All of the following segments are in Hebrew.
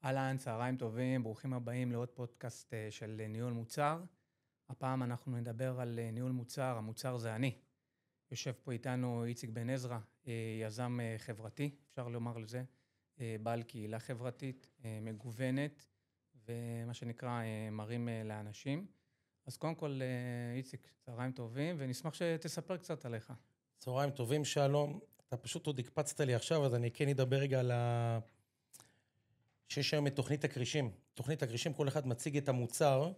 אהלן, צהריים טובים, ברוכים הבאים לעוד פודקאסט של ניהול מוצר. הפעם אנחנו נדבר על ניהול מוצר, המוצר זה אני. יושב פה איתנו איציק בן עזרא, יזם חברתי, אפשר לומר לזה, בעל קהילה חברתית, מגוונת, ומה שנקרא מרים לאנשים. אז קודם כל, איציק, צהריים טובים, ונשמח שתספר קצת עליך. צהריים טובים, שלום. אתה פשוט עוד הקפצת לי עכשיו, אז אני כן אדבר רגע על שיש היום את תוכנית הקרישים. תוכנית הקרישים, כל אחד מציג את המוצר,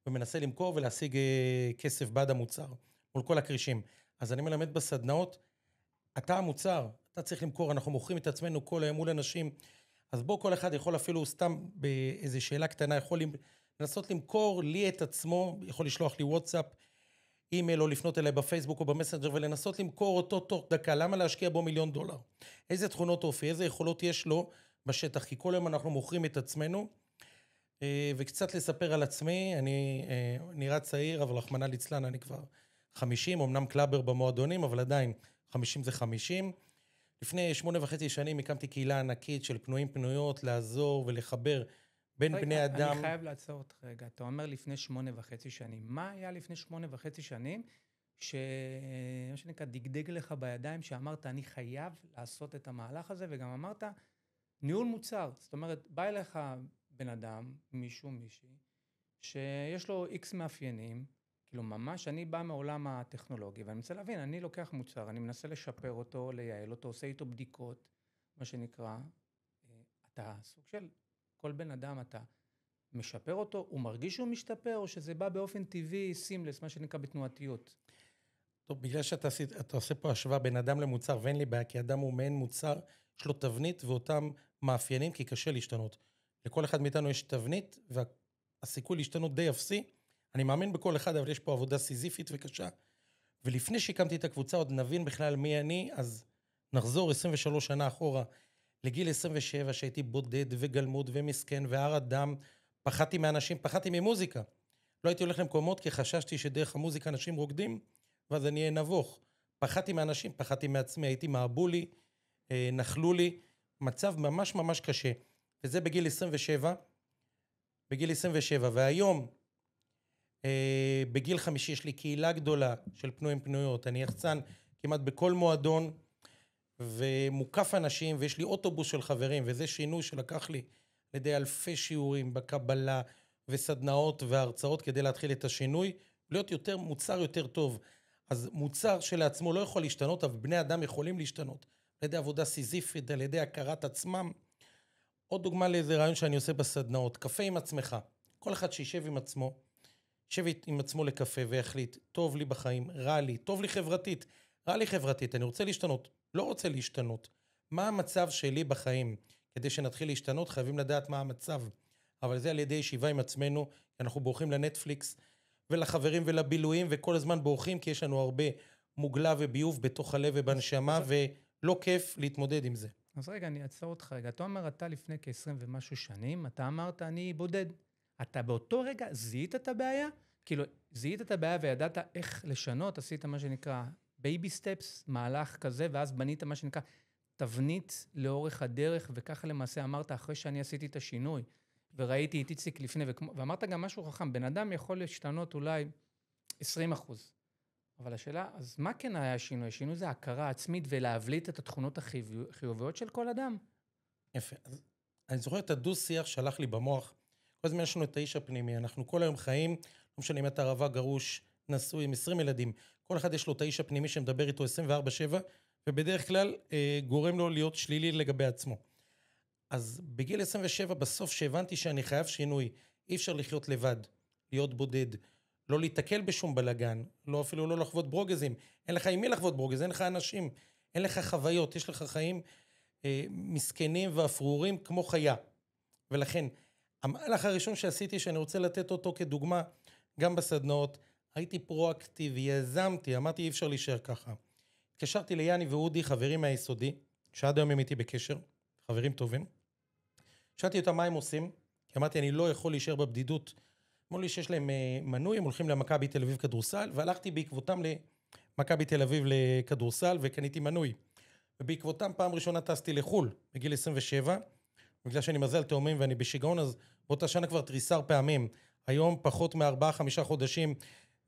ומנסה למכור ולהשיג כסף בעד המוצר, מול כל הקרישים. אז אני מלמד בסדנאות, אתה המוצר, אתה צריך למכור, אנחנו מוכרים את עצמנו כל היום מול אנשים, אז בוא כל אחד יכול אפילו סתם באיזו שאלה קטנה, יכול לנסות למכור לי את עצמו, יכול לשלוח לי וואטסאפ, אימייל או לפנות אליי בפייסבוק או במסנג'ר ולנסות למכור אותו תוך דקה. למה להשקיע בו $1,000,000? איזה תכונות אופי, איזה יכולות יש לו בשטח? כי כל היום אנחנו מוכרים את עצמנו, וקצת לספר על עצמי. אני נראה צעיר, אבל רחמנא ליצלן, אני כבר 50, אמנם קלאבר במועדונים, אבל עדיין 50 זה 50. לפני 8.5 שנים הקמתי קהילה ענקית של פנויים פנויות, לעזור ולחבר בין בני אדם. אני חייב לעצור אותך רגע. אתה אומר לפני 8.5 שנים. מה היה לפני 8.5 שנים מה שנקרא דגדג לך בידיים, שאמרת אני חייב לעשות את המהלך הזה, וגם אמרת ניהול מוצר. זאת אומרת, בא אליך בן אדם, מישהי, שיש לו X מאפיינים, כאילו ממש אני בא מעולם הטכנולוגי, ואני מנסה להבין, אני לוקח מוצר, אני מנסה לשפר אותו, לייעל אותו, עושה איתו בדיקות, מה שנקרא, אתה סוג של כל בן אדם אתה משפר אותו, הוא מרגיש שהוא משתפר, או שזה בא באופן טבעי, סימלס, מה שנקרא בתנועתיות. טוב, בגלל שאתה עושה פה השוואה בין אדם למוצר, ואין לי בעיה, כי אדם הוא מעין מוצר, יש לו תבנית ואותם מאפיינים, כי קשה להשתנות. לכל אחד מאיתנו יש תבנית, והסיכוי להשתנות די אפסי. אני מאמין בכל אחד, אבל יש פה עבודה סיזיפית וקשה. ולפני שהקמתי את הקבוצה, עוד נבין בכלל מי אני, אז נחזור 23 שנה אחורה, לגיל 27, שהייתי בודד וגלמוד ומסכן והר אדם, פחדתי מאנשים, פחדתי ממוזיקה. לא הייתי הולך למקומות, כי חששתי שדרך המוזיקה אנשים רוקדים, ואז אני אהיה נבוך. פחדתי מאנשים, פחדתי מעצמי, הייתי מעבולי, נחלו לי, מצב ממש ממש קשה. וזה בגיל 27, והיום, בגיל 50 יש לי קהילה גדולה של פנויים פנויות, אני יחצן כמעט בכל מועדון, ומוקף אנשים, ויש לי אוטובוס של חברים, וזה שינוי שלקח לי לידי אלפי שיעורים בקבלה, וסדנאות והרצאות כדי להתחיל את השינוי, להיות יותר מוצר יותר טוב. אז מוצר שלעצמו לא יכול להשתנות, אבל בני אדם יכולים להשתנות, על ידי עבודה סיזיפית, על ידי הכרת עצמם. עוד דוגמה לאיזה רעיון שאני עושה בסדנאות, קפה עם עצמך. כל אחד שישב עם עצמו, ישב עם עצמו לקפה ויחליט, טוב לי בחיים, רע לי, טוב לי חברתית, רע לי חברתית, אני רוצה להשתנות, לא רוצה להשתנות. מה המצב שלי בחיים? כדי שנתחיל להשתנות, חייבים לדעת מה המצב. אבל זה על ידי ישיבה עם עצמנו, אנחנו בורחים לנטפליקס, ולחברים ולבילויים, וכל הזמן בורחים, כי יש לנו הרבה מוגלה וביוב בתוך הלב ובנשמה, ולא כיף להתמודד עם זה. אז רגע, אני אעצור אותך רגע. אתה אומר, אתה לפני כ-20 ומשהו שנים, אתה אמרת, אני בודד. אתה באותו רגע זיהית את הבעיה? כאילו, זיהית את הבעיה וידעת איך לשנות, עשית מה שנקרא בייבי סטפס, מהלך כזה, ואז בנית מה שנקרא תבנית לאורך הדרך, וככה למעשה אמרת, אחרי שאני עשיתי את השינוי, וראיתי את איציק לפני, ואמרת גם משהו חכם, בן אדם יכול להשתנות אולי 20%. אבל השאלה, אז מה כן היה השינוי? השינוי זה הכרה עצמית ולהבליט את התכונות החיוביות של כל אדם. יפה. אז אני זוכר את הדו-שיח שהלך לי במוח. כל הזמן יש לנו את האיש הפנימי. אנחנו כל היום חיים, לא משנה אם אתה ערבה, גרוש, נשוי עם 20 ילדים. כל אחד יש לו את האיש הפנימי שמדבר איתו 24/7, ובדרך כלל גורם לו להיות שלילי לגבי עצמו. אז בגיל 27, בסוף שהבנתי שאני חייב שינוי, אי אפשר לחיות לבד, להיות בודד, לא להתקל בשום בלגן, לא אפילו לא לחוות ברוגזים, אין לך עם מי לחוות ברוגז, אין לך אנשים, אין לך חוויות, יש לך חיים מסכנים ואפרורים כמו חיה. ולכן, המהלך הראשון שעשיתי, שאני רוצה לתת אותו כדוגמה, גם בסדנאות, הייתי פרואקטיבי, יזמתי, אמרתי אי אפשר להישאר ככה. התקשרתי ליאני ואודי, חברים מהיסודי, שעד היום הם איתי בקשר, חברים טובים. שאלתי אותם מה הם עושים, כי אמרתי אני לא יכול להישאר בבדידות, אמרו לי שיש להם מנוי, הם הולכים למכבי תל אביב כדורסל, והלכתי בעקבותם למכבי תל אביב לכדורסל, וקניתי מנוי. ובעקבותם פעם ראשונה טסתי לחול, בגיל 27, בגלל שאני מזל תאומים ואני בשיגעון, אז באותה שנה כבר תריסר פעמים. היום פחות מ4-5 חודשים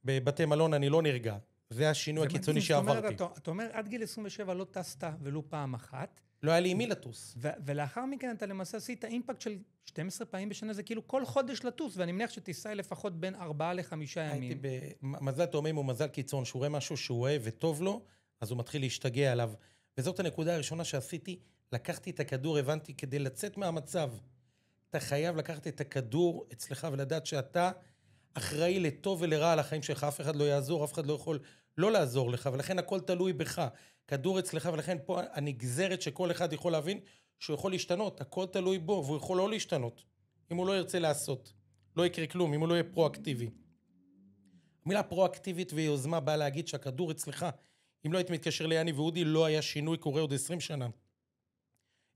בבתי מלון אני לא נרגע. זה השינוי הקיצוני שעברתי. אתה אומר, עד גיל 27 לא טסת ולו פעם אחת. לא היה לי עם מי לטוס. ולאחר מכן אתה למעשה עשית אימפקט של 12 פעמים בשנה, זה כאילו כל חודש לטוס, ואני מניח שתיסע לפחות בין 4 ל-5 ימים. הייתי במזל תאומים הוא מזל קיצון, שהוא רואה משהו שהוא אוהב וטוב לו, אז הוא מתחיל להשתגע עליו. וזאת הנקודה הראשונה שעשיתי, לקחתי את הכדור, הבנתי, כדי לצאת מהמצב. אתה חייב לקחת את הכדור אצלך ולדעת שאתה אחראי לטוב ולרע על החיים שלך, אף אחד לא יעזור, אף אחד לא יכול לא לעזור לך, ולכן הכל תלוי בך. כדור אצלך, ולכן פה הנגזרת שכל אחד יכול להבין שהוא יכול להשתנות, הכל תלוי בו, והוא יכול לא להשתנות. אם הוא לא ירצה לעשות, לא יקרה כלום, אם הוא לא יהיה פרואקטיבי. המילה פרואקטיבית ויוזמה באה להגיד שהכדור אצלך, אם לא היית מתקשר ליאני ואודי, לא היה שינוי קורה עוד 20 שנה.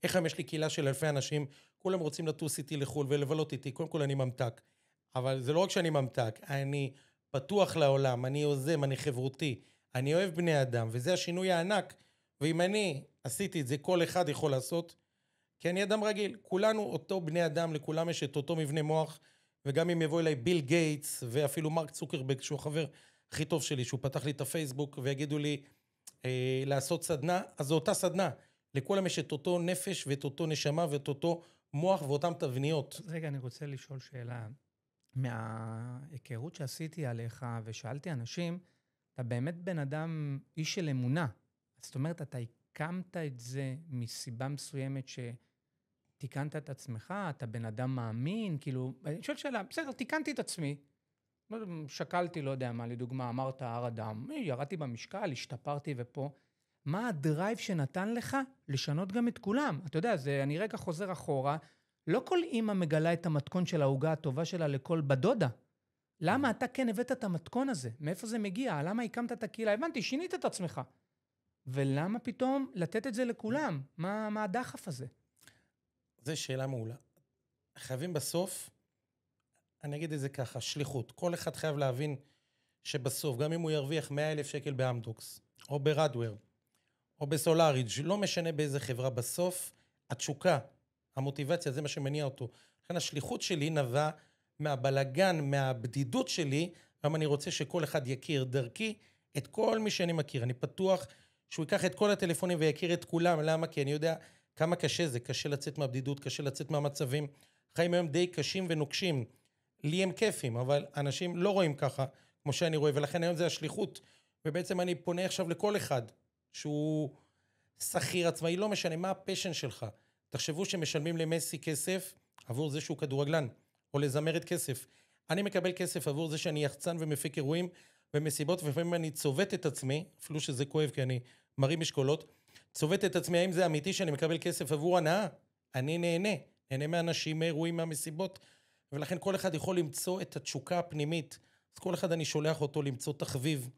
איך יש לי קהילה של אלפי אנשים, כולם רוצים לטוס איתי לחול ולבלות איתי, קודם כל אני ממתק. אבל זה לא רק שאני ממתק, אני פתוח לעולם, אני יוזם, אני חברותי, אני אוהב בני אדם, וזה השינוי הענק. ואם אני עשיתי את זה, כל אחד יכול לעשות, כי אני אדם רגיל. כולנו אותו בני אדם, לכולם יש את אותו מבנה מוח, וגם אם יבוא אליי ביל גייטס, ואפילו מרק צוקרברג, שהוא החבר הכי טוב שלי, שהוא פתח לי את הפייסבוק, ויגידו לי לעשות סדנה, אז זו אותה סדנה. לכולם יש את אותו נפש, ואת אותו נשמה, ואת אותו מוח, ואותם תבניות. רגע, אני רוצה לשאול שאלה. מההיכרות שעשיתי עליך, ושאלתי אנשים, אתה באמת בן אדם, איש של אמונה. זאת אומרת, אתה הקמת את זה מסיבה מסוימת שתיקנת את עצמך, אתה בן אדם מאמין, כאילו, אני שואל שאלה, בסדר, תיקנתי את עצמי, שקלתי, לא יודע מה, לדוגמה, אמרת הר אדם, ירדתי במשקל, השתפרתי ופה, מה הדרייב שנתן לך לשנות גם את כולם? אתה יודע, אני רגע חוזר אחורה, לא כל אמא מגלה את המתכון של ההוגה הטובה שלה לכל בדודה. למה אתה כן הבאת את המתכון הזה? מאיפה זה מגיע? למה הקמת את הקהילה? הבנתי, שינית את עצמך. ולמה פתאום לתת את זה לכולם? מה הדחף הזה? זו שאלה מעולה. חייבים בסוף, אני אגיד את זה ככה, שליחות. כל אחד חייב להבין שבסוף, גם אם הוא ירוויח 100,000 שקל באמדוקס, או ברדוור, או בסולאריג', לא משנה באיזה חברה, בסוף, התשוקה, המוטיבציה, זה מה שמניע אותו. לכן השליחות שלי נבע מהבלגן, מהבדידות שלי, גם אני רוצה שכל אחד יכיר דרכי את כל מי שאני מכיר. אני פתוח שהוא ייקח את כל הטלפונים ויכיר את כולם. למה? כי אני יודע כמה קשה זה. קשה לצאת מהבדידות, קשה לצאת מהמצבים. חיים היום די קשים ונוקשים. לי הם כיפים, אבל אנשים לא רואים ככה, כמו שאני רואה, ולכן היום זה השליחות. ובעצם אני פונה עכשיו לכל אחד, שהוא שכיר עצמאי, לא משנה מה הפשן שלך. תחשבו שמשלמים למסי כסף עבור זה שהוא כדורגלן, או לזמרת כסף. אני מקבל כסף עבור זה שאני יחצן ומפיק אירועים ומסיבות, ולפעמים אני צובט את עצמי, אפילו שזה כואב כי אני מרים משקולות, צובט את עצמי, האם זה אמיתי שאני מקבל כסף עבור הנאה? אני נהנה מאנשים, מאירועים, מהמסיבות, ולכן כל אחד יכול למצוא את התשוקה הפנימית. אז כל אחד אני שולח אותו למצוא תחביב,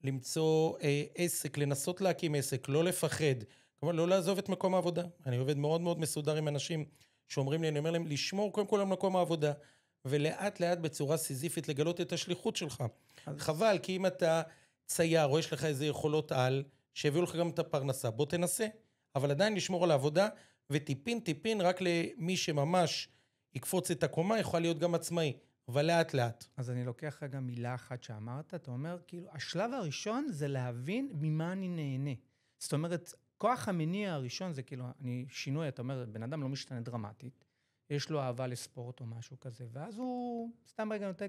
למצוא עסק, לנסות להקים עסק, לא לפחד, כלומר לא לעזוב את מקום העבודה. אני עובד מאוד מאוד מסודר עם אנשים שאומרים לי, אני אומר להם, לשמור קודם כל על מקום העבודה, ולאט לאט בצורה סיזיפית לגלות את השליחות שלך. חבל, כי אם אתה צייר או יש לך איזה יכולות על, שהביאו לך גם את הפרנסה, בוא תנסה, אבל עדיין לשמור על העבודה, וטיפין רק למי שממש יקפוץ את הקומה, יכול להיות גם עצמאי, אבל לאט לאט. אז אני לוקח רגע מילה אחת שאמרת, אתה אומר, כאילו, השלב הראשון זה להבין ממה אני נהנה. זאת אומרת, כוח המניע הראשון זה כאילו, שינוי, אתה אומר, בן אדם לא משתנה דרמטית, יש לו אהבה לספורט או משהו כזה, ואז הוא, סתם רגע נותן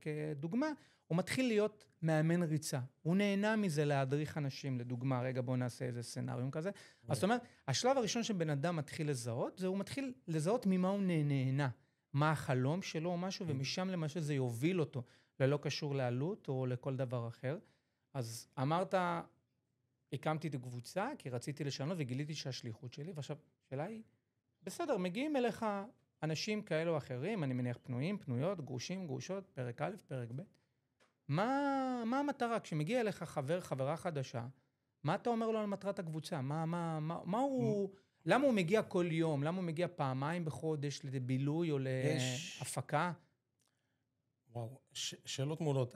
כדוגמה, הוא מתחיל להיות מאמן ריצה. הוא נהנה מזה להדריך אנשים, לדוגמה, רגע בוא נעשה איזה סצנריום כזה. אז זאת אומרת, השלב הראשון שבן אדם מתחיל לזהות, זה הוא מתחיל לזהות ממה הוא נהנה, מה החלום שלו או משהו, ומשם למשל זה יוביל אותו, ללא קשור לעלות או לכל דבר אחר. אז אמרת, הקמתי את הקבוצה, כי רציתי לשנות וגיליתי שהשליחות שלי, ועכשיו, שאלה היא, בסדר, מגיעים אליך אנשים כאלו או אחרים, אני מניח פנויים, פנויות, גרושים, גרושות, פרק א', פרק ב'. מה המטרה? כשמגיע אליך חברה חדשה, מה אתה אומר לו על מטרת הקבוצה? מה הוא, למה הוא מגיע כל יום? למה הוא מגיע פעמיים בחודש לבילוי או להפקה? וואו, שאלות מעולות.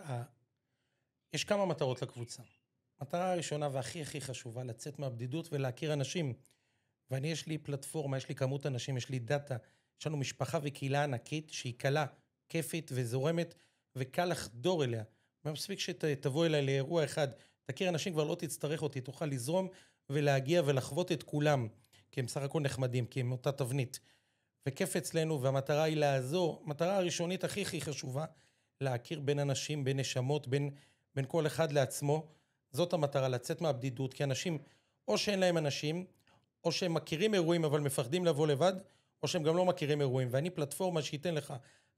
יש כמה מטרות לקבוצה. מטרה הראשונה והכי חשובה, לצאת מהבדידות ולהכיר אנשים. ואני יש לי פלטפורמה, יש לי כמות אנשים, יש לי דאטה, יש לנו משפחה וקהילה ענקית שהיא קלה, כיפית וזורמת, וקל לחדור אליה. מספיק שתבוא אליי לאירוע אחד, תכיר אנשים, כבר לא תצטרך אותי, תוכל לזרום ולהגיע ולחוות את כולם, כי הם סך הכל נחמדים, כי הם אותה תבנית. וכיף אצלנו, והמטרה היא לעזור, המטרה הראשונית הכי חשובה, להכיר בין אנשים, בין נשמות, בין כל אחד לעצמו. זאת המטרה, לצאת מהבדידות, כי אנשים, או שאין להם אנשים, או שהם מכירים אירועים אבל מפחדים לבוא לבד, או שהם גם לא מכירים אירועים. ואני פלטפורמה שייתן לך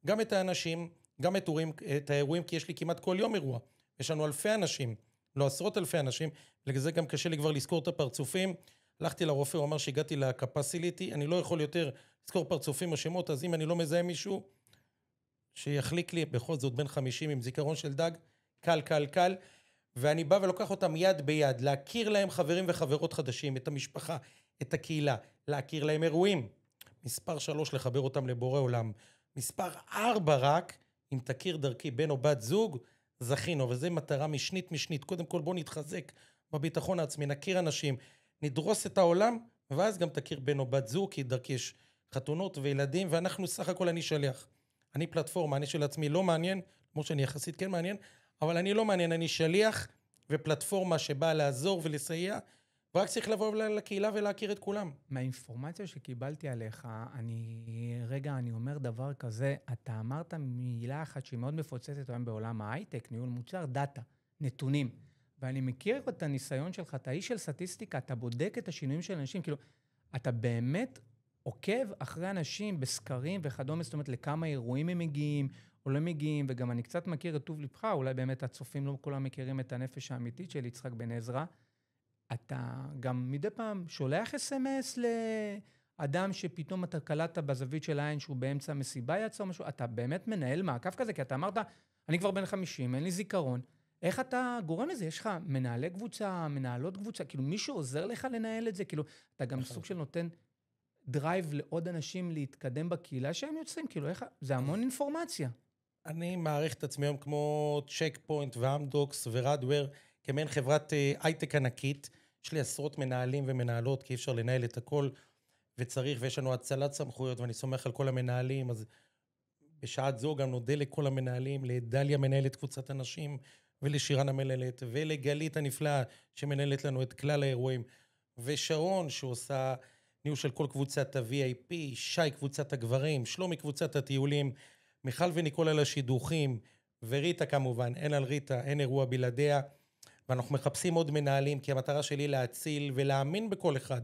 גם את האנשים, גם את האירועים, כי יש לי כמעט כל יום אירוע. יש לנו אלפי אנשים, לא עשרות אלפי אנשים, בגלל זה גם קשה לי כבר לזכור את הפרצופים. הלכתי לרופא, הוא אמר שהגעתי לקפסיליטי, אני לא יכול יותר לזכור פרצופים או שמות, אז אם אני לא מזהה מישהו, שיחליק לי, בכל זאת בין 50 עם זיכרון של דג, קל, ואני בא ולוקח אותם יד ביד, להכיר להם חברים וחברות חדשים, את המשפחה, את הקהילה, להכיר להם אירועים. מספר 3, לחבר אותם לבורא עולם. מספר 4 רק, אם תכיר דרכי בן או בת זוג, זכינו, וזו מטרה משנית. קודם כל בוא נתחזק בביטחון העצמי, נכיר אנשים, נדרוס את העולם, ואז גם תכיר בן או בת זוג, כי דרכי יש חתונות וילדים, ואנחנו סך הכל אני שליח. אני פלטפורמה, אני של עצמי לא מעניין, כמו שאני יחסית כן מעניין, אבל אני לא מעניין, אני שליח ופלטפורמה שבאה לעזור ולסייע, ורק צריך לבוא לקהילה ולהכיר את כולם. מהאינפורמציה שקיבלתי עליך, אני אומר דבר כזה, אתה אמרת מילה אחת שהיא מאוד מפוצצת היום בעולם ההייטק, ניהול מוצר, דאטה, נתונים. ואני מכיר את הניסיון שלך, אתה איש של סטטיסטיקה, אתה בודק את השינויים של אנשים, כאילו, אתה באמת עוקב אחרי אנשים בסקרים וכדומה, זאת אומרת, לכמה אירועים הם מגיעים או לא מגיעים, וגם אני קצת מכיר את טוב לבך, אולי באמת הצופים לא כולם מכירים את הנפש האמיתית של יצחק בן עזרא, אתה גם מדי פעם שולח אס-אם-אס לאדם שפתאום אתה קלטת בזווית של העין שהוא באמצע מסיבה יצא או משהו, אתה באמת מנהל מעקב כזה, כי אתה אמרת, אני כבר בן 50, אין לי זיכרון, איך אתה גורם לזה? יש לך מנהלי קבוצה, מנהלות קבוצה, כאילו מישהו עוזר לך לנהל את זה, כאילו אתה גם סוג של נותן דרייב לעוד אנשים להתקדם בקהילה שהם יוצרים, כאילו איך, זה המון אינפורמציה. אני מעריך את עצמי היום כמו צ'ק פוינט ואמדוקס ורדוור, כמעין חברת הייטק ענקית. יש לי עשרות מנהלים ומנהלות, כי אי אפשר לנהל את הכל, ויש לנו הצלת סמכויות, ואני סומך על כל המנהלים, אז בשעת זו גם נודה לכל המנהלים, לדליה מנהלת קבוצת אנשים, ולשירן המנהלת, ולגלית הנפלאה, שמנהלת לנו את כלל האירועים, ושרון שעושה ניהול של כל קבוצת ה-VIP, שי קבוצת הגברים, שלומי קבוצת הטיולים, מיכל וניקול על השידוכים, וריטה כמובן, אין על ריטה, אין אירוע בלעדיה, ואנחנו מחפשים עוד מנהלים, כי המטרה שלי להציל ולהאמין בכל אחד.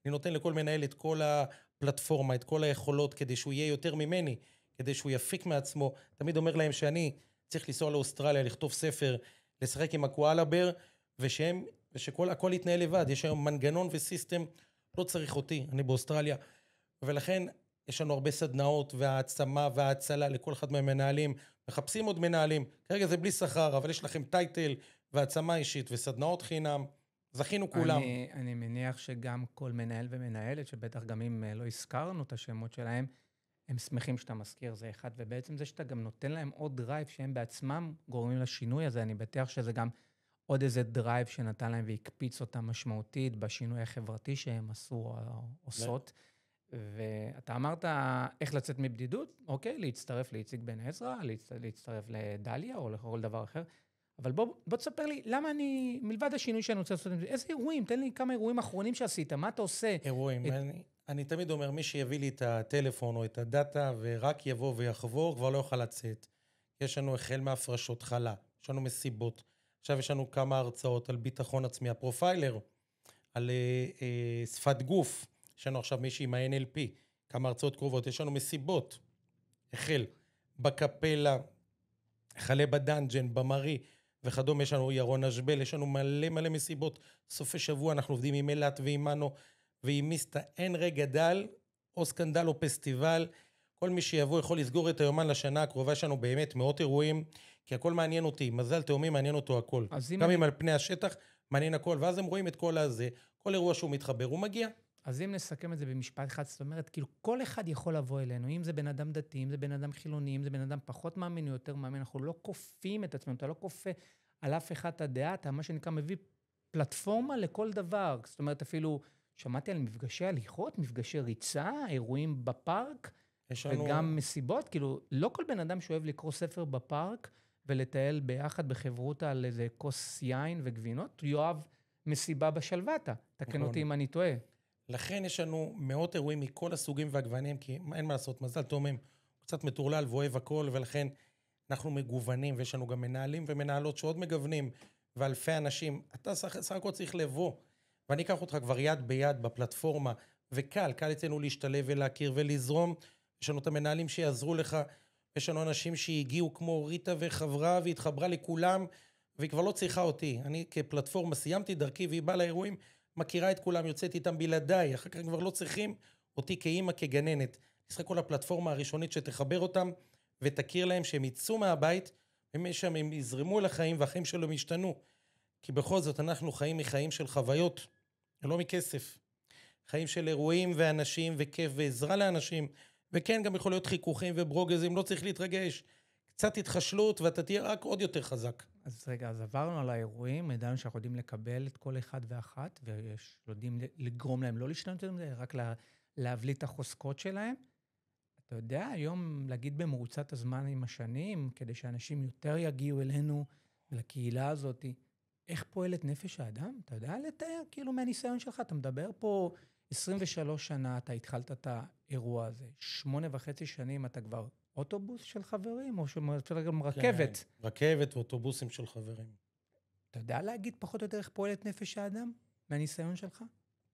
אני נותן לכל מנהל את כל הפלטפורמה, את כל היכולות, כדי שהוא יהיה יותר ממני, כדי שהוא יפיק מעצמו. תמיד אומר להם שאני צריך לנסוע לאוסטרליה, לכתוב ספר, לשחק עם הקואלה בר, הכל יתנהל לבד. יש היום מנגנון וסיסטם, לא צריך אותי, אני באוסטרליה. ולכן יש לנו הרבה סדנאות והעצמה וההצלה לכל אחד מהמנהלים. מחפשים עוד מנהלים. כרגע זה בלי שכר, אבל יש לכם טייטל והעצמה אישית וסדנאות חינם. זכינו כולם. אני מניח שגם כל מנהל ומנהלת, שבטח גם אם לא הזכרנו את השמות שלהם, הם שמחים שאתה מזכיר זה אחד, ובעצם זה שאתה גם נותן להם עוד דרייב שהם בעצמם גורמים לשינוי הזה, אני בטוח שזה גם עוד איזה דרייב שנתן להם והקפיץ אותם משמעותית בשינוי החברתי שהם עשו או עושות. ואתה אמרת איך לצאת מבדידות, אוקיי, להצטרף לאיציק בן עזרא, להצטרף לדליה או לכל דבר אחר, אבל בוא תספר לי, למה מלבד השינוי שאני רוצה לעשות, איזה אירועים? תן לי כמה אירועים אחרונים שעשית, מה אתה עושה? אירועים, אני תמיד אומר, מי שיביא לי את הטלפון או את הדאטה ורק יבוא ויחבור, כבר לא יוכל לצאת. יש לנו החל מהפרשות חלה, יש לנו מסיבות, עכשיו יש לנו כמה הרצאות על ביטחון עצמי, הפרופיילר, על שפת גוף, יש לנו עכשיו מישהי עם ה-NLP, כמה הרצאות קרובות, יש לנו מסיבות, החל בקפלה, חלה בדנג'ן, במרי וכדומה, יש לנו ירון אשבל, יש לנו מלא מסיבות, סופי שבוע אנחנו עובדים עם אלת ועם מנו ועם מיסטה, אין רגע דל, או סקנדל או פסטיבל, כל מי שיבוא יכול לסגור את היומן לשנה הקרובה, יש לנו באמת מאות אירועים, כי הכל מעניין אותי, מזל תאומי מעניין אותו הכל, גם אם על פני השטח מעניין הכל, ואז הם רואים את כל הזה, כל אירוע שהוא מתחבר, הוא מגיע. אז אם נסכם את זה במשפט אחד, זאת אומרת, כאילו כל אחד יכול לבוא אלינו, אם זה בן אדם דתי, אם זה בן אדם חילוני, אם זה בן אדם פחות מאמין או יותר מאמין, אנחנו לא כופים את עצמנו, אתה לא כופה על אף אחד את הדעה, אתה מה שנקרא מביא פלטפורמה לכל דבר, זאת אומרת אפילו שמעתי על מפגשי הליכות, מפגשי ריצה, אירועים בפארק, יש לנו... וגם מסיבות. כאילו, לא כל בן אדם שאוהב לקרוא ספר בפארק ולטייל ביחד בחברותה על איזה כוס יין וגבינות, יאהב מסיבה בשלוותה. תקן נכון. אותי אם אני טועה. לכן יש לנו מאות אירועים מכל הסוגים והגוונים, כי אין מה לעשות, מזל תאומים, הוא קצת מטורלל ואוהב הכל, ולכן אנחנו מגוונים, ויש לנו גם מנהלים ומנהלות שעוד מגוונים, ואלפי אנשים. אתה סך הכל צריך לבוא, ואני אקח אותך כבר יד ביד בפלטפורמה, וקל, קל אצלנו להשתלב ולהכיר ולזרום. יש לנו את המנהלים שיעזרו לך, יש לנו אנשים שהגיעו כמו ריטה וחברה, והתחברה לכולם, והיא כבר לא צריכה אותי. אני כפלטפורמה סיימתי דרכי, והיא באה לאירועים, מכירה את כולם, יוצאת איתם בלעדיי, אחר כך כבר לא צריכים אותי כאימא, כגננת. נשחק כל הפלטפורמה הראשונית שתחבר אותם, ותכיר להם שהם יצאו מהבית, ומשם הם יזרמו לחיים, והחיים שלהם ישתנו. כי בכל זאת אנחנו חיים מחיים של חוויות, לא מכסף. חיים של אירועים ואנשים וכיף ועזרה לאנשים, וכן גם יכול להיות חיכוכים וברוגזים, לא צריך להתרגש. קצת התחשלות ואתה תהיה רק עוד יותר חזק. אז רגע, אז עברנו על האירועים, ידענו שאנחנו יודעים לקבל את כל אחד ואחת, ויודעים לגרום להם לא להשתנות את זה, רק להבליט את החוזקות שלהם. אתה יודע, היום להגיד במרוצת הזמן עם השנים, כדי שאנשים יותר יגיעו אלינו, לקהילה הזאת, איך פועלת נפש האדם? אתה יודע לתאר כאילו מהניסיון שלך, אתה מדבר פה 23 שנה, אתה התחלת את האירוע הזה, 8.5 שנים אתה כבר אוטובוס של חברים, או שאתה גם רכבת? כן, רכבת ואוטובוסים של חברים. אתה יודע להגיד פחות או יותר איך פועלת נפש האדם מהניסיון שלך?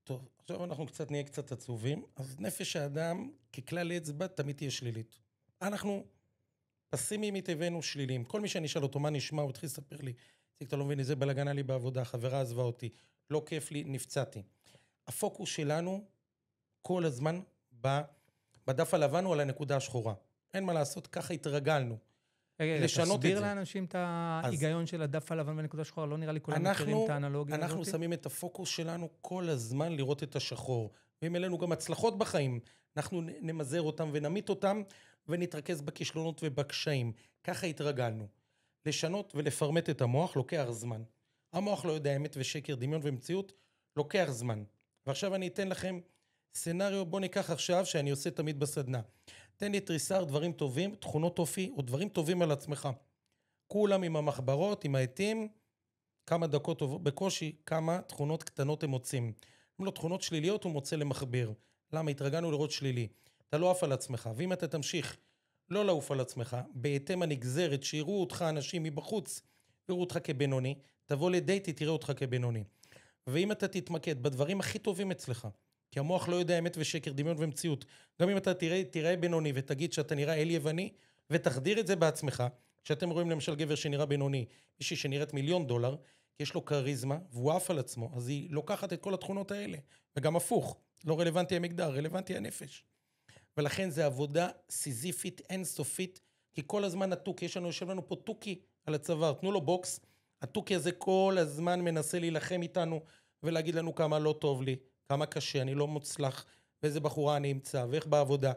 טוב, עכשיו אנחנו נהיה קצת עצובים, אז נפש האדם ככלל אצבע תמיד תהיה שלילית. אנחנו פסימיים מטבענו שליליים. כל מי שאני אשאל אותו מה נשמע, הוא התחיל לספר לי, אתה לא מבין, איזה בלגן לי בעבודה, חברה עזבה אותי, לא כיף לי, נפצעתי. הפוקוס שלנו כל הזמן בדף הלבן או על הנקודה השחורה. אין מה לעשות, ככה התרגלנו. תסביר לאנשים את ההיגיון של הדף הלבן והנקודה השחורה, לא נראה לי כולם מכירים את האנלוגיה הזאת. אנחנו שמים את הפוקוס שלנו כל הזמן לראות את השחור, ואם אלינו גם הצלחות בחיים, אנחנו נמזר אותם ונמית אותם, ונתרכז בכישלונות ובקשיים. ככה התרגלנו. לשנות ולפרמט את המוח לוקח זמן. המוח לא יודע אמת ושקר, דמיון ומציאות, לוקח זמן. ועכשיו אני אתן לכם סצנריו, בוא ניקח עכשיו שאני עושה תמיד בסדנה. תן לי תריסר דברים טובים, תכונות אופי, או דברים טובים על עצמך. כולם עם המחברות, עם העטים, כמה דקות בקושי, כמה תכונות קטנות הם מוצאים. אם לא תכונות שליליות, הוא מוצא למחבר. למה? התרגלנו לראות שלילי. אתה לא עף על עצמך, ואם אתה תמשיך לא לעוף על עצמך, בהתאם הנגזרת שיראו אותך אנשים מבחוץ, יראו אותך כבינוני, תבוא לדייטי, תראה אותך כבינוני. ואם אתה תתמקד בדברים הכי טובים אצלך, כי המוח לא יודע אמת ושקר, דמיון ומציאות, גם אם אתה תראה בינוני ותגיד שאתה נראה אל יווני, ותחדיר את זה בעצמך, שאתם רואים למשל גבר שנראה בינוני, מישהי שנראית $1,000,000, כי יש לו קריזמה, והוא עף על עצמו, אז היא לוקחת את כל התכונות האלה, וגם הפוך, לא רלוונטי המגדר, רלוונטי הנפש. ולכן זה עבודה סיזיפית, אינסופית, כי כל הזמן התוכי, יושב לנו פה תוכי על הצוואר, תנו לו בוקס, התוכי הזה כל הזמן מנסה להילחם איתנו, ולהגיד לנו כמה לא טוב לי, כמה קשה, אני לא מוצלח, ואיזה בחורה אני אמצא, ואיך בעבודה.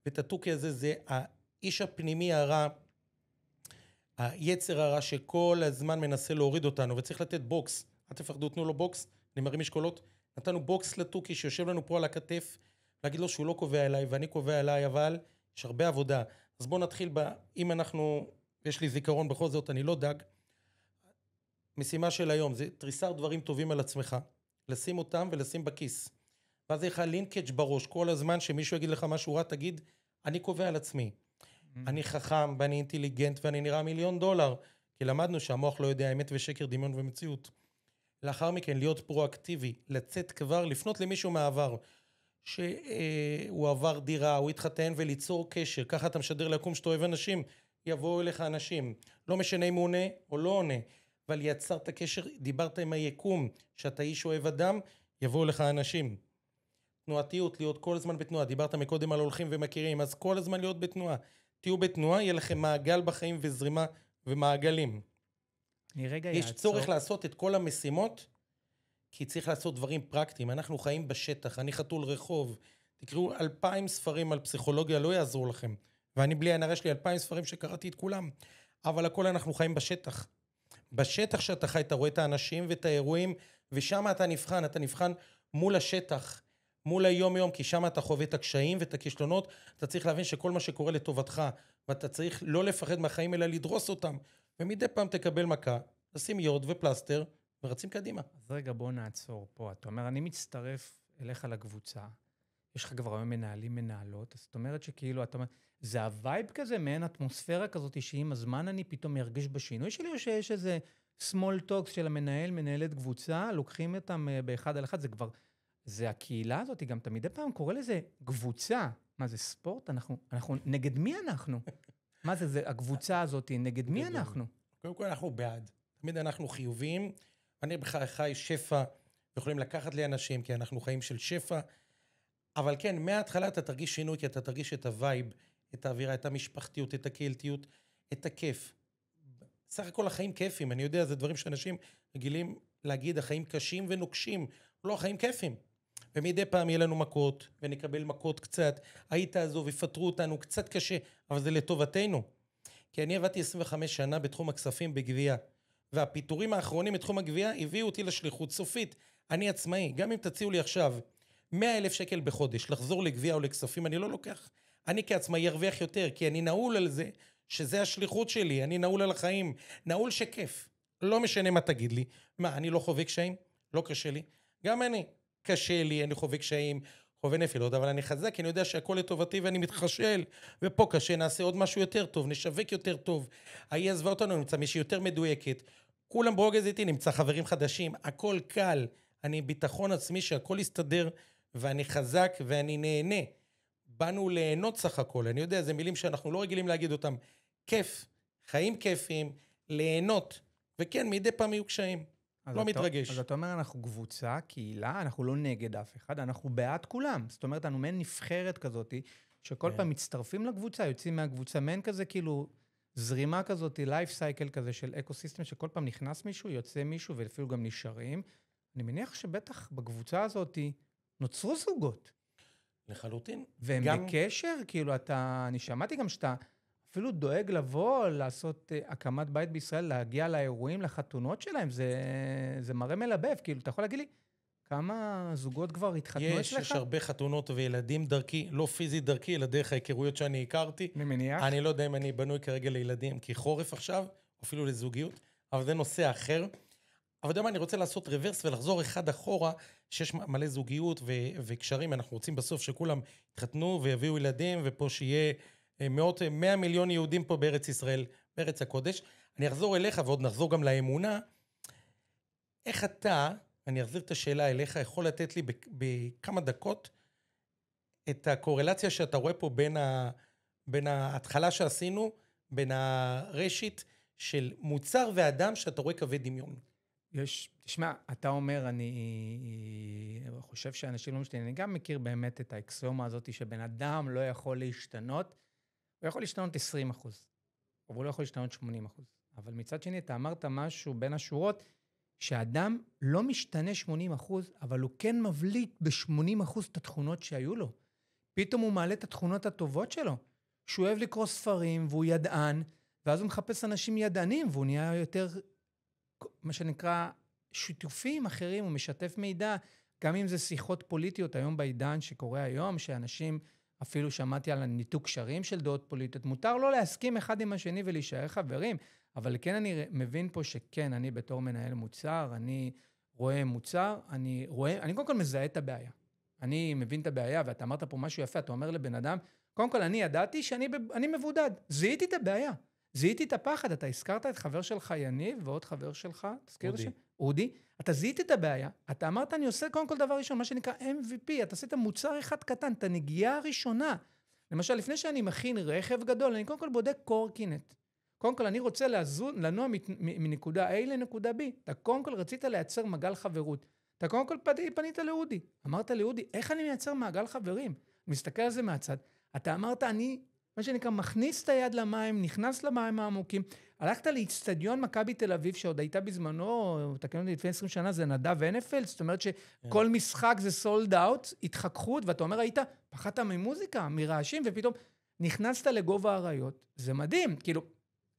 ואת התוכי הזה זה האיש הפנימי הרע, היצר הרע שכל הזמן מנסה להוריד אותנו, וצריך לתת בוקס. אל תפחדו, תנו לו בוקס, אני מרים משקולות. נתנו בוקס לתוכי שיושב לנו פה על הכתף, להגיד לו שהוא לא קובע אליי ואני קובע אליי, אבל יש הרבה עבודה. אז בואו נתחיל אם יש לי זיכרון בכל זאת, אני לא דג. משימה של היום, זה תריסר דברים טובים על עצמך, לשים אותם ולשים בכיס. ואז יהיה לך לינקג' בראש, כל הזמן שמישהו יגיד לך משהו רע, תגיד, אני קובע על עצמי. אני חכם ואני אינטליגנט ואני נראה $1,000,000, כי למדנו שהמוח לא יודע אמת ושקר, דמיון ומציאות. לאחר מכן, להיות פרואקטיבי, לצאת כבר, לפנות למישהו מהעבר, שהוא עבר דירה, הוא התחתן וליצור קשר, ככה אתה משדר לקום שאתה אוהב אנשים, יבואו אליך אנשים, לא משנה אם הוא עונה או לא עונה, אבל יצרת קשר, דיברת עם היקום, שאתה איש אוהב אדם, יבואו לך אנשים. תנועתיות, להיות כל הזמן בתנועה, דיברת מקודם על הולכים ומכירים, אז כל הזמן להיות בתנועה, תהיו בתנועה, יהיה לכם מעגל בחיים וזרימה ומעגלים. יש צורך לעשות את כל המשימות, כי צריך לעשות דברים פרקטיים, אנחנו חיים בשטח, אני חתול רחוב, תקראו 2,000 ספרים על פסיכולוגיה, לא יעזרו לכם, ואני בלי הנראה שלי 2,000 ספרים שקראתי את כולם, אבל הכל אנחנו חיים בשטח. בשטח שאתה חי, אתה רואה את האנשים ואת האירועים, ושם אתה נבחן מול השטח, מול היום-יום, כי שם אתה חווה את הקשיים ואת הכישלונות, אתה צריך להבין שכל מה שקורה לטובתך, ואתה צריך לא לפחד מהחיים, אלא לדרוס אותם, ומדי פעם תקבל מכה, לשים יוד ופלסטר, ורצים קדימה. אז רגע, בוא נעצור פה. אתה אומר, אני מצטרף אליך לקבוצה, יש לך כבר היום מנהלים, מנהלות, אז זאת אומרת שכאילו, אתה אומר, זה הווייב כזה, מעין אטמוספירה כזאת, שעם הזמן אני פתאום ארגיש בשינוי שלי, או שיש איזה small talks של המנהל, מנהלת קבוצה, לוקחים אותם באחד על אחד, זה כבר, זה הקהילה הזאת, גם תמידי פעם קורא לזה קבוצה. מה זה ספורט? אנחנו, נגד מי אנחנו? מה זה הקבוצה הזאת, נגד מי אנחנו? קודם כל אנחנו בעד, תמיד אנחנו חיוביים, אני בכלל חי שפע, יכולים לקחת לי אנשים, כי אנחנו חיים של שפע, אבל כן, מההתחלה אתה תרגיש שינוי, כי אתה תרגיש את הווייב, את האווירה, את המשפחתיות, את הקהילתיות, את הכיף. סך הכל החיים כיפים, אני יודע, זה דברים שאנשים רגילים להגיד, החיים קשים ונוקשים, לא, החיים כיפים. ומדי פעם יהיה לנו מכות, ונקבל מכות קצת, היית עזוב, יפטרו אותנו, קצת קשה, אבל זה לטובתנו. כי אני עבדתי 25 שנה בתחום הכספים בגבייה, והפיטורים האחרונים בתחום הגבייה הביאו אותי לשליחות סופית. אני עצמאי, גם אם תציעו לי עכשיו 100,000 שקל בחודש, לחזור לגבייה או לכספים, אני לא לוקח. אני כעצמאי ארוויח יותר, כי אני נעול על זה, שזה השליחות שלי, אני נעול על החיים, נעול שכיף. לא משנה מה תגיד לי. מה, אני לא חווה קשיים? לא קשה לי. גם אני. קשה לי, אני חווה קשיים, חווה נפילות, אבל אני חזק, כי אני יודע שהכל לטובתי ואני מתחשל, ופה קשה, נעשה עוד משהו יותר טוב, נשווק יותר טוב, ההיא עזבה אותנו, נמצא מישהי יותר מדויקת, כולם ברוגז איתי, נמצא חברים חדשים, הכל קל, אני ביטחון עצמי שהכל יסתדר, ואני חזק ואני נהנה. באנו ליהנות סך הכל, אני יודע, זה מילים שאנחנו לא רגילים להגיד אותם, כיף, חיים כיפים, ליהנות, וכן, מדי פעם יהיו קשיים. לא מתרגש. אז אתה אומר, אנחנו קבוצה, קהילה, אנחנו לא נגד אף אחד, אנחנו בעד כולם. זאת אומרת, אנחנו מעין נבחרת כזאת, שכל פעם מצטרפים לקבוצה, יוצאים מהקבוצה, מעין כזה כאילו זרימה כזאת, לייף סייקל כזה של אקוסיסטם, שכל פעם נכנס מישהו, יוצא מישהו, ואפילו גם נשארים. אני מניח שבטח בקבוצה הזאת נוצרו זוגות. לחלוטין. והם בקשר, כאילו אני שמעתי גם שאתה אפילו דואג לבוא, לעשות הקמת בית בישראל, להגיע לאירועים, לחתונות שלהם, זה מראה מלבב, כאילו, אתה יכול להגיד לי, כמה זוגות כבר התחתנו אצלך? יש הרבה חתונות וילדים דרכי, לא פיזית דרכי, אלא דרך ההיכרויות שאני הכרתי. אני מניח. אני לא יודע אם אני בנוי כרגע לילדים, כי חורף עכשיו, אפילו לזוגיות, אבל זה נושא אחר. אבל יודע מה, אני רוצה לעשות רוורס ולחזור אחד אחורה, שיש מלא זוגיות וקשרים, אנחנו רוצים בסוף שכולם יתחתנו ויביאו ילדים, ופה שיהיה 100 מיליון יהודים פה בארץ ישראל, בארץ הקודש. אני אחזור אליך ועוד נחזור גם לאמונה. איך אתה, אני אחזיר את השאלה אליך, יכול לתת לי בכמה דקות את הקורלציה שאתה רואה פה בין ההתחלה שעשינו, בין הרשת של מוצר ואדם שאתה רואה קווי דמיון. תשמע, אתה אומר, אני חושב שאנשים לא משתנים, אני גם מכיר באמת את האקסיומה הזאת שבן אדם לא יכול להשתנות, הוא יכול להשתנות 20%, אבל הוא לא יכול להשתנות 80%. אבל מצד שני, אתה אמרת משהו בין השורות, שהאדם לא משתנה 80%, אבל הוא כן מבליט ב-80% את התכונות שהיו לו. פתאום הוא מעלה את התכונות הטובות שלו, שהוא אוהב לקרוא ספרים, והוא ידען, ואז הוא מחפש אנשים ידענים, והוא נהיה יותר, מה שנקרא, שיתופים אחרים, הוא משתף מידע, גם אם זה שיחות פוליטיות היום בעידן שקורה היום, שאנשים, אפילו שמעתי על ניתוק קשרים של דעות פוליטיות, מותר לא להסכים אחד עם השני ולהישאר חברים, אבל כן אני מבין פה שכן, אני בתור מנהל מוצר, אני רואה מוצר, אני קודם כל מזהה את הבעיה. אני מבין את הבעיה, ואתה אמרת פה משהו יפה, אתה אומר לבן אדם, קודם כל אני ידעתי שאני מבודד, זיהיתי את הבעיה, זיהיתי את הפחד, אתה הזכרת את חבר שלך יניב, ועוד חבר שלך, תזכיר את השם? אודי. אתה זיהית את הבעיה, אתה אמרת אני עושה קודם כל דבר ראשון, מה שנקרא MVP, אתה עשית מוצר אחד קטן, את הנגיעה הראשונה. למשל, לפני שאני מכין רכב גדול, אני קודם כל בודק קורקינט. קודם כל, אני רוצה לנוע מנקודה A לנקודה B. אתה קודם כל רצית לייצר מעגל חברות. אתה קודם כל פנית לאודי. אמרת לאודי, איך אני מייצר מעגל חברים? אני מסתכל על זה מהצד. אתה אמרת, אני, מה שנקרא, מכניס את היד למים, נכנס למים העמוקים. הלכת לאצטדיון מכבי תל אביב, שעוד הייתה בזמנו, תקנו אותי לפני 20 שנה, זה נדב הנפלד, זאת אומרת שכל משחק זה סולד אאוט, התחככות, ואתה אומר, היית, פחדת ממוזיקה, מרעשים, ופתאום נכנסת לגובה האריות. זה מדהים, כאילו,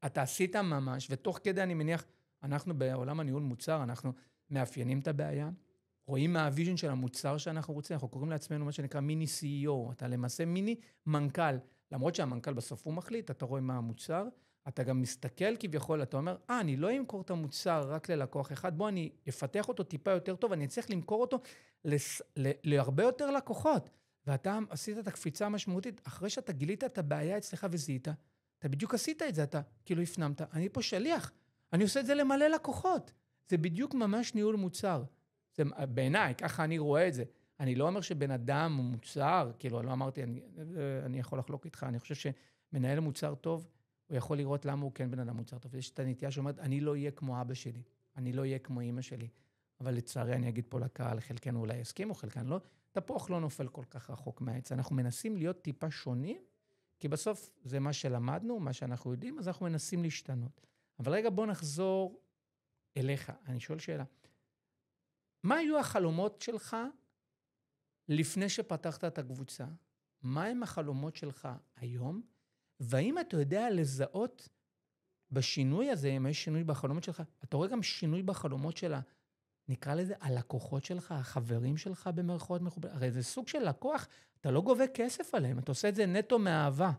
אתה עשית ממש, ותוך כדי אני מניח, אנחנו בעולם הניהול מוצר, אנחנו מאפיינים את הבעיה, רואים מה הוויז'ן של המוצר שאנחנו רוצים, אנחנו קוראים לעצמנו מה שנקרא מיני CEO, אתה למעשה מיני מנכ"ל, למרות שהמנכ"ל בסוף הוא מחליט, אתה רואה מה המוצר, אתה גם מסתכל כביכול, אתה אומר, אני לא אמכור את המוצר רק ללקוח אחד, בוא אני אפתח אותו טיפה יותר טוב, אני אצליח למכור אותו להרבה יותר לקוחות. ואתה עשית את הקפיצה המשמעותית, אחרי שאתה גילית את הבעיה אצלך וזיהית, אתה בדיוק עשית את זה, אתה כאילו הפנמת, אני פה שליח, אני עושה את זה למלא לקוחות. זה בדיוק ממש ניהול מוצר. זה בעיניי, ככה אני רואה את זה. אני לא אומר שבן אדם הוא מוצר, כאילו, לא אמרתי, אני יכול לחלוק איתך, אני חושב שמנהל מוצר טוב, הוא יכול לראות למה הוא כן בן אדם מוצר טוב. יש את הנטייה שאומרת, אני לא אהיה כמו אבא שלי, אני לא אהיה כמו אמא שלי. אבל לצערי, אני אגיד פה לקהל, חלקנו אולי יסכימו, חלקן לא, תפוח לא נופל כל כך רחוק מהעץ. אנחנו מנסים להיות טיפה שונים, כי בסוף זה מה שלמדנו, מה שאנחנו יודעים, אז אנחנו מנסים להשתנות. אבל רגע, בוא נחזור אליך. אני שואל שאלה. מה היו החלומות שלך לפני שפתחת את הקבוצה? מה הם החלומות שלך היום? והאם אתה יודע לזהות בשינוי הזה, אם יש שינוי בחלומות שלך, אתה רואה גם שינוי בחלומות שלה, נקרא לזה הלקוחות שלך, החברים שלך במרכאות מחוברים. הרי זה סוג של לקוח, אתה לא גובה כסף עליהם, אתה עושה את זה נטו מאהבה.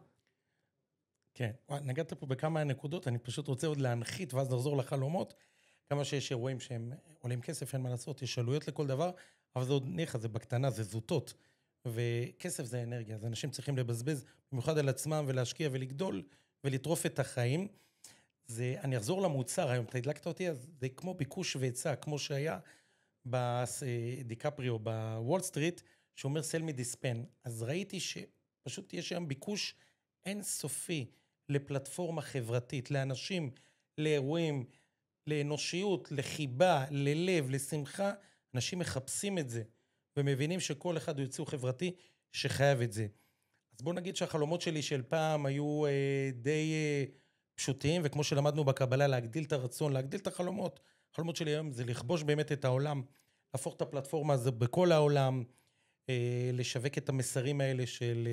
כן, נגעת פה בכמה נקודות, אני פשוט רוצה עוד להנחית ואז נחזור לחלומות. כמה שיש אירועים שהם עולים כסף, אין מה לעשות, יש עלויות לכל דבר, אבל זה עוד ניחא, זה בקטנה, זה זוטות. וכסף זה אנרגיה, אז אנשים צריכים לבזבז, במיוחד על עצמם ולהשקיע ולגדול ולטרוף את החיים. אני אחזור למוצר היום, אתה הדלקת אותי, אז זה כמו ביקוש והיצע, כמו שהיה בדיקפריו, בוול סטריט, שאומר sell me this pen. אז ראיתי שפשוט יש היום ביקוש אינסופי לפלטפורמה חברתית, לאנשים, לאירועים, לאנושיות, לחיבה, ללב, לשמחה. אנשים מחפשים את זה, ומבינים שכל אחד הוא יצור חברתי שחייב את זה. אז בוא נגיד שהחלומות שלי של פעם היו די פשוטים, וכמו שלמדנו בקבלה, להגדיל את הרצון, להגדיל את החלומות. החלומות שלי היום זה לכבוש באמת את העולם, להפוך את הפלטפורמה הזו בכל העולם, לשווק את המסרים האלה של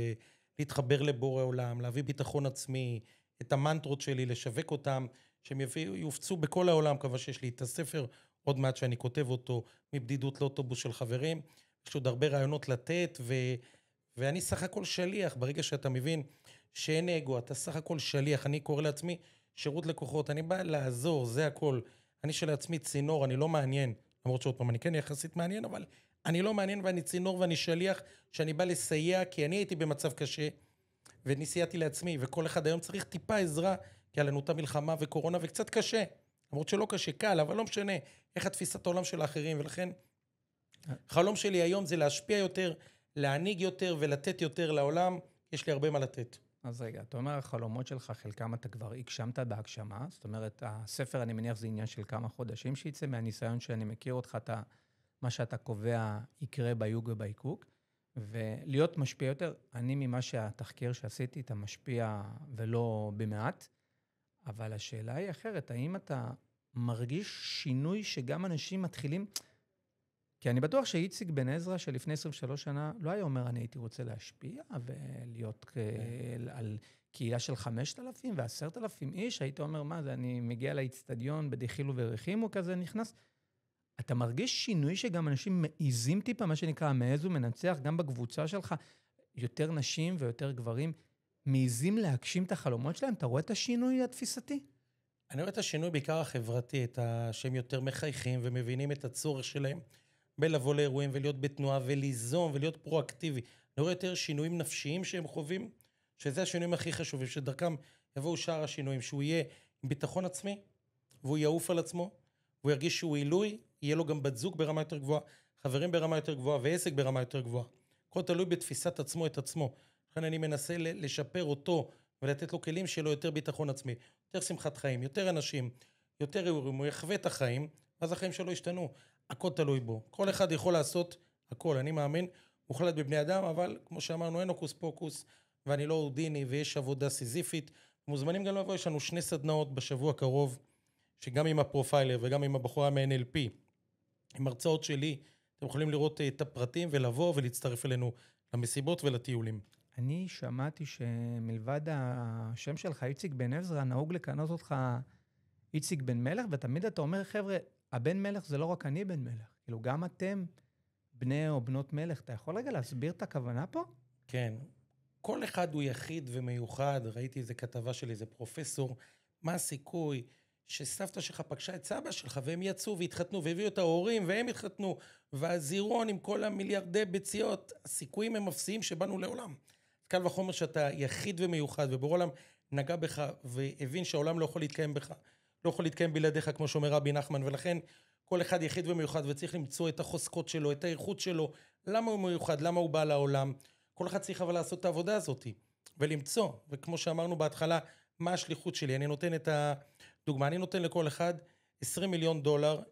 להתחבר לבורא עולם, להביא ביטחון עצמי, את המנטרות שלי, לשווק אותם, שהם יופצו בכל העולם. כמה שיש לי את הספר, עוד מעט שאני כותב אותו, מבדידות לאוטובוס של חברים. יש עוד הרבה רעיונות לתת, ואני סך הכל שליח. ברגע שאתה מבין שאין אגו, אתה סך הכל שליח. אני קורא לעצמי שירות לקוחות, אני בא לעזור, זה הכל. אני שלעצמי צינור, אני לא מעניין. למרות שעוד פעם, אני כן יחסית מעניין, אבל אני לא מעניין ואני צינור ואני שליח, שאני בא לסייע, כי אני הייתי במצב קשה, וניסייתי לעצמי, וכל אחד היום צריך טיפה עזרה, כי היה לנו את המלחמה וקורונה, וקצת קשה. למרות שלא קשה, קל, אבל לא משנה איך התפיסת העולם של האחרים, ולכן חלום שלי היום זה להשפיע יותר, להעניג יותר ולתת יותר לעולם. יש לי הרבה מה לתת. אז רגע, אתה אומר, החלומות שלך, חלקם אתה כבר הגשמת בהגשמה, זאת אומרת, הספר, אני מניח, זה עניין של כמה חודשים שיצא, מהניסיון שאני מכיר אותך, מה שאתה קובע יקרה ביוג ובעיקוק, ולהיות משפיע יותר, אני ממה שהתחקיר שעשיתי, אתה משפיע ולא במעט, אבל השאלה היא אחרת, האם אתה מרגיש שינוי שגם אנשים מתחילים, כי אני בטוח שאיציק בן עזרא שלפני 23 שנה לא היה אומר, אני הייתי רוצה להשפיע ולהיות על קהילה של 5,000 ו10,000 איש, היית אומר, מה זה, אני מגיע לאצטדיון בדחילו ורחימו כזה נכנס. אתה מרגיש שינוי שגם אנשים מעיזים טיפה, מה שנקרא, מעז ומנצח, גם בקבוצה שלך, יותר נשים ויותר גברים, מעיזים להגשים את החלומות שלהם? אתה רואה את השינוי התפיסתי? אני רואה את השינוי בעיקר החברתי, שהם יותר מחייכים ומבינים את הצורך שלהם, בלבוא לאירועים ולהיות בתנועה וליזום ולהיות פרואקטיבי. אני רואה יותר שינויים נפשיים שהם חווים, שזה השינויים הכי חשובים, שדרכם יבואו שאר השינויים, שהוא יהיה עם ביטחון עצמי, והוא יעוף על עצמו, והוא ירגיש שהוא עילוי, יהיה לו גם בת זוג ברמה יותר גבוהה, חברים ברמה יותר גבוהה ועסק ברמה יותר גבוהה. הכל תלוי בתפיסת עצמו את עצמו. לכן אני מנסה לשפר אותו ולתת לו כלים שלו יותר ביטחון עצמי, יותר שמחת חיים, יותר אנשים, יותר אירועים, הוא יחווה את החיים, אז החיים שלו ישתנו. הכל תלוי בו. כל אחד יכול לעשות הכל, אני מאמין, מוחלט בבני אדם, אבל כמו שאמרנו, אין הוקוס פוקוס, ואני לא אודיני, ויש עבודה סיזיפית. מוזמנים גם לבוא, יש לנו 2 סדנאות בשבוע הקרוב, שגם עם הפרופיילר וגם עם הבחורה מ-NLP, עם הרצאות שלי, אתם יכולים לראות את הפרטים ולבוא ולהצטרף אלינו למסיבות ולטיולים. אני שמעתי שמלבד השם שלך, איציק בן עזרא, נהוג לקנות אותך איציק בן מלך, ותמיד אתה אומר, חבר'ה, הבן מלך זה לא רק אני בן מלך, כאילו גם אתם בני או בנות מלך. אתה יכול רגע להסביר את הכוונה פה? כן. כל אחד הוא יחיד ומיוחד. ראיתי איזה כתבה של איזה פרופסור. מה הסיכוי שסבתא שלך פגשה את סבא שלך, והם יצאו והתחתנו, והביאו את ההורים, והם התחתנו, והזירון עם כל המיליארדי ביציות, הסיכויים הם אפסיים שבאנו לעולם. קל וחומר שאתה יחיד ומיוחד, ובורא עולם נגע בך, והבין שהעולם לא יכול להתקיים בך, לא יכול להתקיים בלעדיך, כמו שאומר רבי נחמן, ולכן כל אחד יחיד ומיוחד, וצריך למצוא את החוזקות שלו, את האיכות שלו, למה הוא מיוחד, למה הוא בא לעולם. כל אחד צריך אבל לעשות את העבודה הזאת, ולמצוא, וכמו שאמרנו בהתחלה, מה השליחות שלי? אני נותן את הדוגמה, אני נותן לכל אחד $20 מיליון,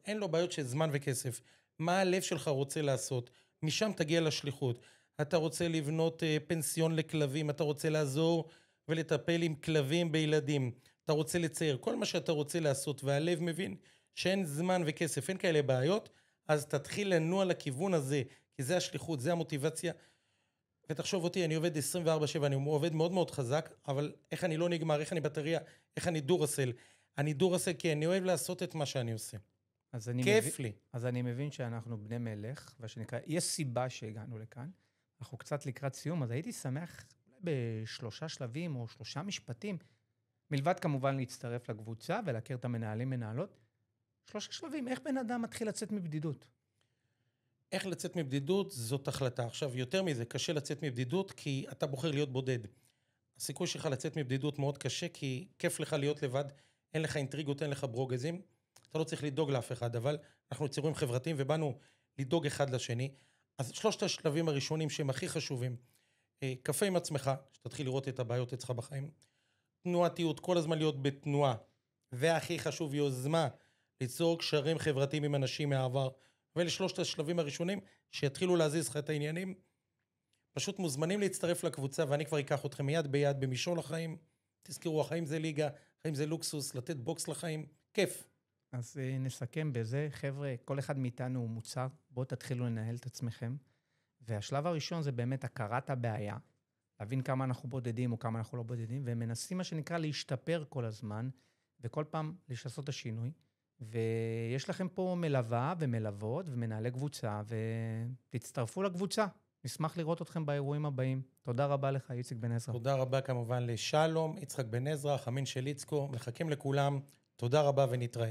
אין לו בעיות של זמן וכסף. מה הלב שלך רוצה לעשות? משם תגיע לשליחות. אתה רוצה לבנות פנסיון לכלבים, אתה רוצה לעזור ולטפל עם כלבים בילדים, אתה רוצה לצייר, כל מה שאתה רוצה לעשות, והלב מבין שאין זמן וכסף, אין כאלה בעיות, אז תתחיל לנוע לכיוון הזה, כי זה השליחות, זה המוטיבציה. ותחשוב אותי, אני עובד 24/7, אני עובד מאוד מאוד חזק, אבל איך אני לא נגמר, איך אני בטריה, איך אני דורסל. אני דורסל כי אני אוהב לעשות את מה שאני עושה. כיף לי. אז אני מבין שאנחנו בני מלך, ושנקרא, יש סיבה שהגענו לכאן. אנחנו קצת לקראת סיום, אז הייתי שמח ב3 שלבים או 3 משפטים, מלבד כמובן להצטרף לקבוצה ולהכיר את המנהלים מנהלות. 3 שלבים, איך בן אדם מתחיל לצאת מבדידות? איך לצאת מבדידות זאת החלטה. עכשיו, יותר מזה, קשה לצאת מבדידות כי אתה בוחר להיות בודד. הסיכוי שלך לצאת מבדידות מאוד קשה, כי כיף לך להיות לבד, אין לך אינטריגות, אין לך ברוגזים, אתה לא צריך לדאוג לאף אחד, אבל אנחנו יצירים חברתיים ובאנו לדאוג אחד לשני. אז 3 השלבים הראשונים שהם הכי חשובים, קפה עם עצמך, שתתחיל לראות את הבעיות אצלך בחיים, תנועתיות, כל הזמן להיות בתנועה, והכי חשוב, יוזמה, ליצור קשרים חברתיים עם אנשים מהעבר, ול3 השלבים הראשונים שיתחילו להזיז לך את העניינים. פשוט מוזמנים להצטרף לקבוצה, ואני כבר אקח אתכם יד ביד במישור לחיים. תזכרו, החיים זה ליגה, החיים זה לוקסוס, לתת בוקס לחיים, כיף. אז נסכם בזה, חבר'ה, כל אחד מאיתנו הוא מוצר, בואו תתחילו לנהל את עצמכם, והשלב הראשון זה באמת הכרת הבעיה, להבין כמה אנחנו בודדים או כמה אנחנו לא בודדים, ומנסים מה שנקרא להשתפר כל הזמן, וכל פעם לעשות את השינוי, ויש לכם פה מלווה ומלוות ומנהלי קבוצה, ותצטרפו לקבוצה. נשמח לראות אתכם באירועים הבאים. תודה רבה לך, יצחק בן עזרא. תודה רבה כמובן לשלום, יצחק בן עזרא, חמין של יצקו, מחכים לכולם. תודה רבה ונתראה.